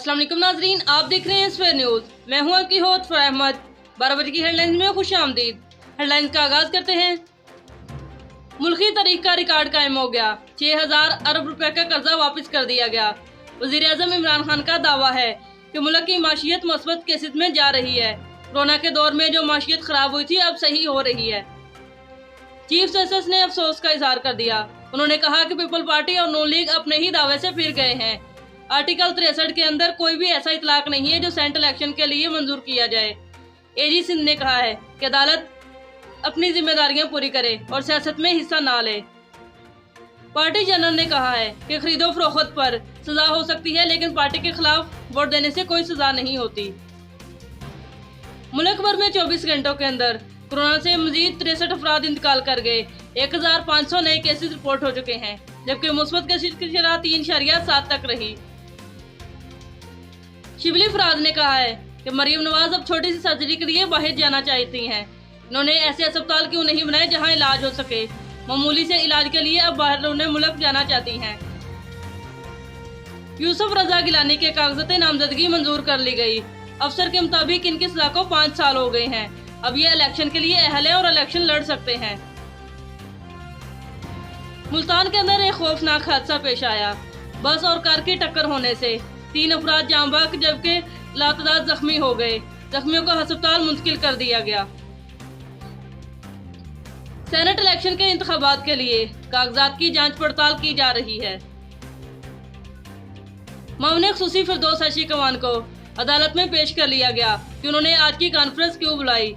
अस्सलाम वालेकुम नाजरीन, आप देख रहे हैं स्फेयर न्यूज़। मैं हूं आपकी होस्ट फराह अहमद। 12 बजे की हेडलाइंस में खुश आमदीद। हेडलाइंस का आगाज करते हैं। मुल्की तारीख का रिकॉर्ड कायम हो गया। 6000 अरब रुपए का कर्जा वापस कर दिया गया। वजीर आजम इमरान खान का दावा है कि मुल्क की माशियत मस्बत केसिस में जा रही है। कोरोना के दौर में जो माशियत खराब हुई थी अब सही हो रही है। चीफ जस्टिस ने अफसोस का इजहार कर दिया। उन्होंने कहा कि पीपल पार्टी और नून लीग अपने ही दावे से फिर गए हैं। आर्टिकल 63 के अंदर कोई भी ऐसा इतलाक नहीं है जो सेंट्रल इलेक्शन के लिए मंजूर किया जाए। एजी सिंध ने कहा है कि अदालत अपनी जिम्मेदारियां पूरी करे और सियासत में हिस्सा ना ले। पार्टी जनरल ने कहा है कि खरीदो फरोख्त पर सजा हो सकती है, लेकिन पार्टी के खिलाफ वोट देने से कोई सजा नहीं होती। मुल्क भर में 24 घंटों के अंदर कोरोना से मजीद 63 अफराद इंतकाल कर गए। 1500 नए केसेस रिपोर्ट हो चुके हैं, जबकि मुस्बत केसेस की शरह 3.7 तक रही। शिबली फराज ने कहा है कि मरियम नवाज अब छोटी सी सर्जरी के लिए बाहर जाना चाहती हैं। उन्होंने ऐसे अस्पताल क्यों नहीं बनाए जहां इलाज हो सके। मामूली से इलाज के लिए अब बाहर मुल्क जाना चाहती हैं। यूसुफ रजा गिलानी के कागजात नामजदगी मंजूर कर ली गई। अफसर के मुताबिक इनकी सजा को 5 साल हो गए हैं। अब ये इलेक्शन के लिए अहल है और इलेक्शन लड़ सकते हैं। मुल्तान के अंदर एक खौफनाक हादसा पेश आया। बस और कार की टक्कर होने से 3 अफराद जान बहक जबकि लातदाद जख्मी हो गए। जख्मियों को अस्पताल मुंतकिल कर दिया गया। सेनेट इलेक्शन के इंतखाबात के लिए कागजात की जांच पड़ताल की जा रही है। मामले खुसूसी फिरदौस हशी कमान को अदालत में पेश कर लिया गया कि उन्होंने आज की कॉन्फ्रेंस क्यों बुलाई।